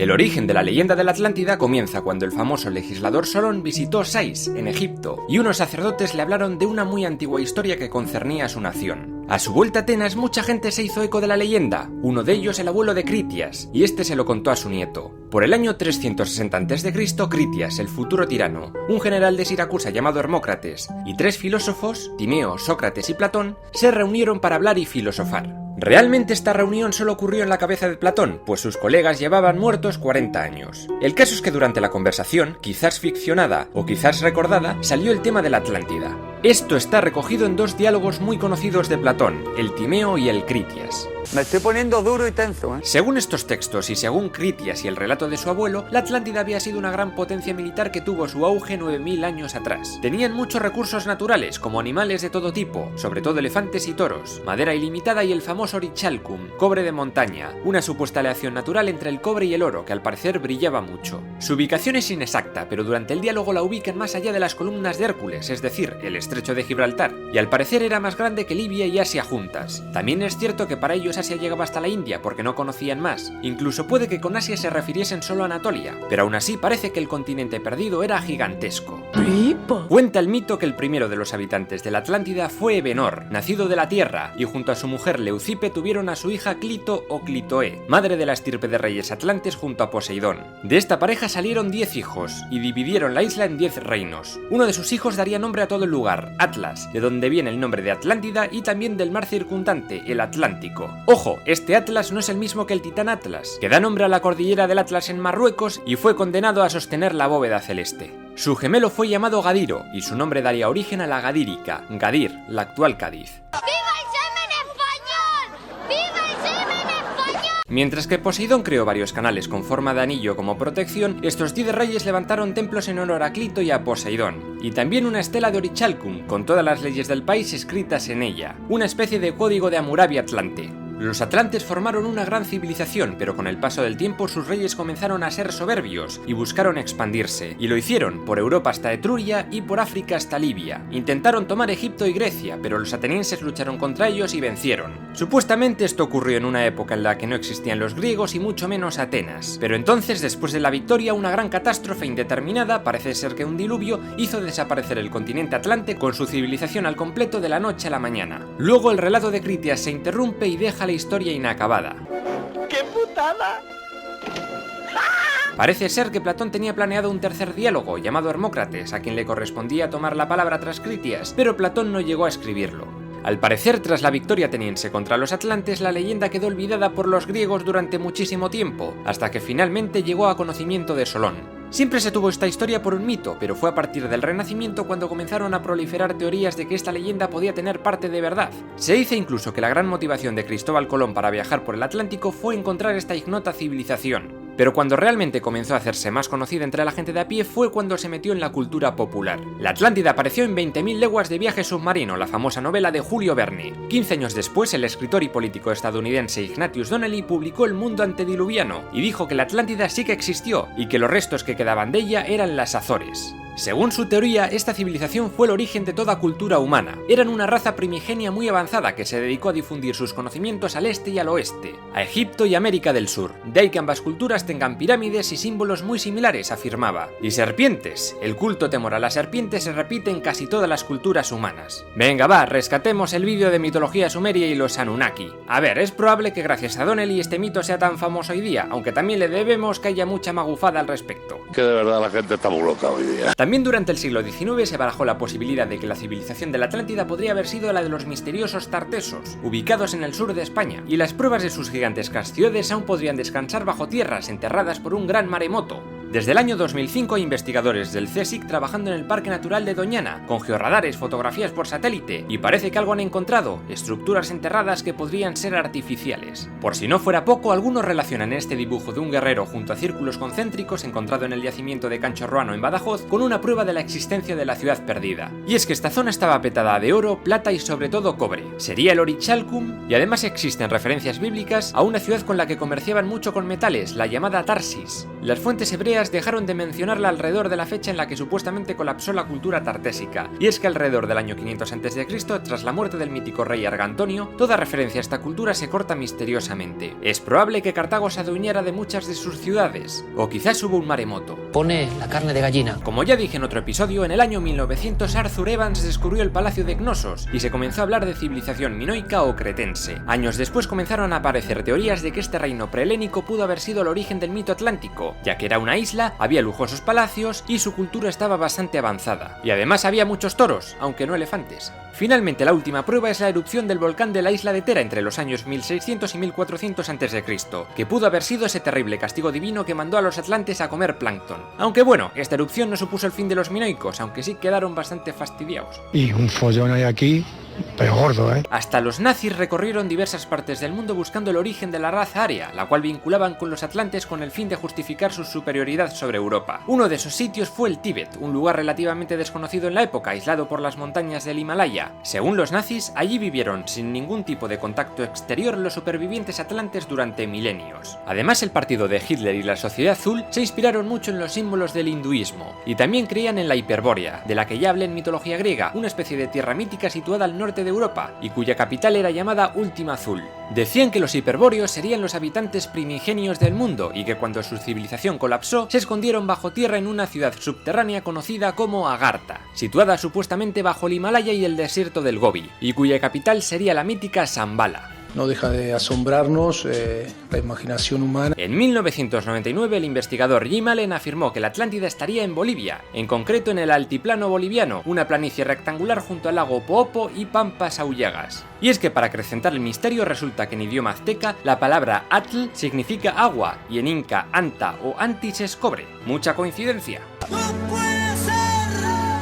El origen de la leyenda de la Atlántida comienza cuando el famoso legislador Solón visitó Sais, en Egipto, y unos sacerdotes le hablaron de una muy antigua historia que concernía a su nación. A su vuelta a Atenas, mucha gente se hizo eco de la leyenda, uno de ellos el abuelo de Critias, y este se lo contó a su nieto. Por el año 360 a.C., Critias, el futuro tirano, un general de Siracusa llamado Hermócrates, y 3 filósofos, Timeo, Sócrates y Platón, se reunieron para hablar y filosofar. Realmente esta reunión solo ocurrió en la cabeza de Platón, pues sus colegas llevaban muertos 40 años. El caso es que durante la conversación, quizás ficcionada o quizás recordada, salió el tema de la Atlántida. Esto está recogido en 2 diálogos muy conocidos de Platón, el Timeo y el Critias. Me estoy poniendo duro y tenso, ¿eh? Según estos textos y según Critias y el relato de su abuelo, la Atlántida había sido una gran potencia militar que tuvo su auge 9000 años atrás. Tenían muchos recursos naturales, como animales de todo tipo, sobre todo elefantes y toros, madera ilimitada y el famoso orichalcum, cobre de montaña, una supuesta aleación natural entre el cobre y el oro que al parecer brillaba mucho. Su ubicación es inexacta, pero durante el diálogo la ubican más allá de las columnas de Hércules, es decir, el estrecho de Gibraltar, y al parecer era más grande que Libia y Asia juntas. También es cierto que para ellos Asia llegaba hasta la India porque no conocían más, incluso puede que con Asia se refiriesen solo a Anatolia, pero aún así parece que el continente perdido era gigantesco. Cuenta el mito que el primero de los habitantes de la Atlántida fue Evenor, nacido de la tierra, y junto a su mujer Leucipe tuvieron a su hija Clito o Clitoé, madre de la estirpe de reyes atlantes junto a Poseidón. De esta pareja salieron 10 hijos, y dividieron la isla en 10 reinos. Uno de sus hijos daría nombre a todo el lugar, Atlas, de donde viene el nombre de Atlántida y también del mar circundante, el Atlántico. Ojo, este Atlas no es el mismo que el titán Atlas, que da nombre a la cordillera del Atlas en Marruecos y fue condenado a sostener la bóveda celeste. Su gemelo fue llamado Gadiro, y su nombre daría origen a la Gadírica, Gadir, la actual Cádiz. Mientras que Poseidón creó varios canales con forma de anillo como protección, estos 10 reyes levantaron templos en honor a Clito y a Poseidón, y también una estela de Orichalcum, con todas las leyes del país escritas en ella, una especie de código de Hammurabi atlante. Los atlantes formaron una gran civilización, pero con el paso del tiempo sus reyes comenzaron a ser soberbios y buscaron expandirse, y lo hicieron por Europa hasta Etruria y por África hasta Libia. Intentaron tomar Egipto y Grecia, pero los atenienses lucharon contra ellos y vencieron. Supuestamente esto ocurrió en una época en la que no existían los griegos y mucho menos Atenas, pero entonces, después de la victoria, una gran catástrofe indeterminada, parece ser que un diluvio, hizo desaparecer el continente atlante con su civilización al completo de la noche a la mañana. Luego el relato de Critias se interrumpe y deja la historia inacabada. ¡Qué putada! Parece ser que Platón tenía planeado un tercer diálogo llamado Hermócrates, a quien le correspondía tomar la palabra tras Critias, pero Platón no llegó a escribirlo. Al parecer, tras la victoria ateniense contra los atlantes, la leyenda quedó olvidada por los griegos durante muchísimo tiempo, hasta que finalmente llegó a conocimiento de Solón. Siempre se tuvo esta historia por un mito, pero fue a partir del Renacimiento cuando comenzaron a proliferar teorías de que esta leyenda podía tener parte de verdad. Se dice incluso que la gran motivación de Cristóbal Colón para viajar por el Atlántico fue encontrar esta ignota civilización. Pero cuando realmente comenzó a hacerse más conocida entre la gente de a pie fue cuando se metió en la cultura popular. La Atlántida apareció en 20.000 leguas de viaje submarino, la famosa novela de Julio Verne. 15 años después, el escritor y político estadounidense Ignatius Donnelly publicó El mundo antediluviano y dijo que la Atlántida sí que existió y que los restos que quedaban de ella eran las Azores. Según su teoría, esta civilización fue el origen de toda cultura humana. Eran una raza primigenia muy avanzada que se dedicó a difundir sus conocimientos al este y al oeste, a Egipto y América del Sur. De ahí que ambas culturas tengan pirámides y símbolos muy similares, afirmaba. Y serpientes. El culto temor a la serpiente se repite en casi todas las culturas humanas. Venga va, rescatemos el vídeo de mitología sumeria y los Anunnaki. A ver, es probable que gracias a Donnelly este mito sea tan famoso hoy día, aunque también le debemos que haya mucha magufada al respecto. Que de verdad la gente está muy loca hoy día. También durante el siglo XIX se barajó la posibilidad de que la civilización de la Atlántida podría haber sido la de los misteriosos Tartesos, ubicados en el sur de España, y las pruebas de sus gigantescas ciudades aún podrían descansar bajo tierras enterradas por un gran maremoto. Desde el año 2005 hay investigadores del CSIC trabajando en el Parque Natural de Doñana, con georradares, fotografías por satélite, y parece que algo han encontrado, estructuras enterradas que podrían ser artificiales. Por si no fuera poco, algunos relacionan este dibujo de un guerrero junto a círculos concéntricos encontrado en el yacimiento de Cancho Ruano en Badajoz con una prueba de la existencia de la ciudad perdida. Y es que esta zona estaba petada de oro, plata y sobre todo cobre. Sería el Orichalcum, y además existen referencias bíblicas a una ciudad con la que comerciaban mucho con metales, la llamada Tarsis. Las fuentes hebreas cronistas dejaron de mencionarla alrededor de la fecha en la que supuestamente colapsó la cultura tartésica, y es que alrededor del año 500 a.C., tras la muerte del mítico rey Argantonio, toda referencia a esta cultura se corta misteriosamente. Es probable que Cartago se adueñara de muchas de sus ciudades, o quizás hubo un maremoto. Pone la carne de gallina. Como ya dije en otro episodio, en el año 1900 Arthur Evans descubrió el palacio de Cnosos y se comenzó a hablar de civilización minoica o cretense. Años después comenzaron a aparecer teorías de que este reino prehelénico pudo haber sido el origen del mito atlántico, ya que era una isla, había lujosos palacios y su cultura estaba bastante avanzada. Y además había muchos toros, aunque no elefantes. Finalmente, la última prueba es la erupción del volcán de la isla de Tera entre los años 1600 y 1400 a.C., que pudo haber sido ese terrible castigo divino que mandó a los atlantes a comer plancton. Aunque bueno, esta erupción no supuso el fin de los minoicos, aunque sí quedaron bastante fastidiados. Y un follón hay aquí, pero gordo, ¿eh? Hasta los nazis recorrieron diversas partes del mundo buscando el origen de la raza aria, la cual vinculaban con los atlantes con el fin de justificar su superioridad sobre Europa. Uno de esos sitios fue el Tíbet, un lugar relativamente desconocido en la época, aislado por las montañas del Himalaya. Según los nazis, allí vivieron sin ningún tipo de contacto exterior los supervivientes atlantes durante milenios. Además, el partido de Hitler y la Sociedad Azul se inspiraron mucho en los símbolos del hinduismo, y también creían en la Hiperbórea, de la que ya hablé en mitología griega, una especie de tierra mítica situada al norte de Europa, y cuya capital era llamada Última Thule. Decían que los hiperbóreos serían los habitantes primigenios del mundo, y que cuando su civilización colapsó, se escondieron bajo tierra en una ciudad subterránea conocida como Agartha, situada supuestamente bajo el Himalaya y el desierto del Gobi, y cuya capital sería la mítica Shambhala. No deja de asombrarnos la imaginación humana. En 1999, el investigador Jim Allen afirmó que la Atlántida estaría en Bolivia, en concreto en el altiplano boliviano, una planicie rectangular junto al lago Poopo y Pampas Aullagas. Y es que para acrecentar el misterio resulta que en idioma azteca la palabra atl significa agua y en inca anta o antis es cobre. ¿Mucha coincidencia?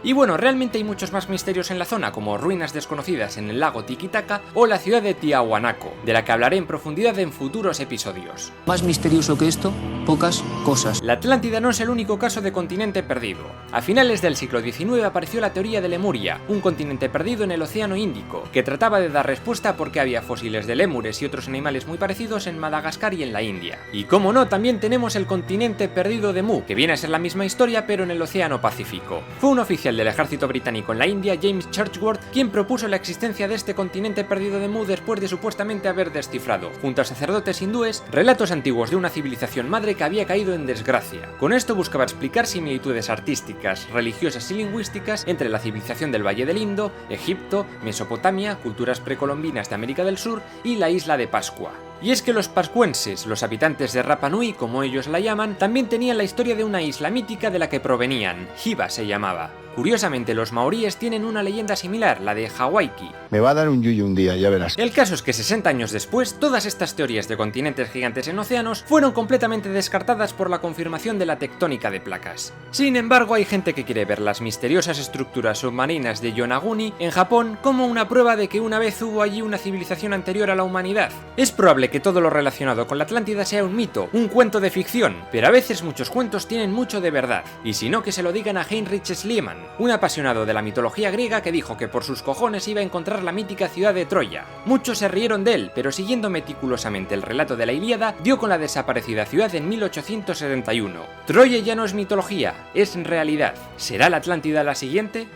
Y bueno, realmente hay muchos más misterios en la zona, como ruinas desconocidas en el lago Titicaca o la ciudad de Tiahuanaco, de la que hablaré en profundidad en futuros episodios. Más misterioso que esto, pocas cosas. La Atlántida no es el único caso de continente perdido. A finales del siglo XIX apareció la teoría de Lemuria, un continente perdido en el Océano Índico, que trataba de dar respuesta a por qué había fósiles de lémures y otros animales muy parecidos en Madagascar y en la India. Y como no, también tenemos el continente perdido de Mu, que viene a ser la misma historia pero en el Océano Pacífico. Fue un oficial del ejército británico en la India, James Churchworth, quien propuso la existencia de este continente perdido de Mu después de supuestamente haber descifrado, junto a sacerdotes hindúes, relatos antiguos de una civilización madre que había caído en desgracia. Con esto buscaba explicar similitudes artísticas, religiosas y lingüísticas entre la civilización del Valle del Indo, Egipto, Mesopotamia, culturas precolombinas de América del Sur y la isla de Pascua. Y es que los pascuenses, los habitantes de Rapa Nui, como ellos la llaman, también tenían la historia de una isla mítica de la que provenían, Hiva se llamaba. Curiosamente, los maoríes tienen una leyenda similar, la de Hawaiki. Me va a dar un yuyu un día, ya verás. El caso es que 60 años después, todas estas teorías de continentes gigantes en océanos fueron completamente descartadas por la confirmación de la tectónica de placas. Sin embargo, hay gente que quiere ver las misteriosas estructuras submarinas de Yonaguni en Japón como una prueba de que una vez hubo allí una civilización anterior a la humanidad. Es probable que todo lo relacionado con la Atlántida sea un mito, un cuento de ficción, pero a veces muchos cuentos tienen mucho de verdad, y si no, que se lo digan a Heinrich Schliemann, un apasionado de la mitología griega que dijo que por sus cojones iba a encontrar la mítica ciudad de Troya. Muchos se rieron de él, pero siguiendo meticulosamente el relato de la Ilíada, dio con la desaparecida ciudad en 1871. Troya ya no es mitología, es realidad. ¿Será la Atlántida la siguiente?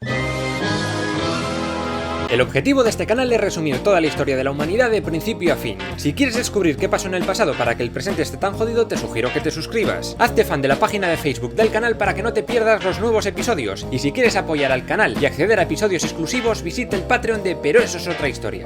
El objetivo de este canal es resumir toda la historia de la humanidad de principio a fin. Si quieres descubrir qué pasó en el pasado para que el presente esté tan jodido, te sugiero que te suscribas. Hazte fan de la página de Facebook del canal para que no te pierdas los nuevos episodios. Y si quieres apoyar al canal y acceder a episodios exclusivos, visita el Patreon de Pero eso es otra historia.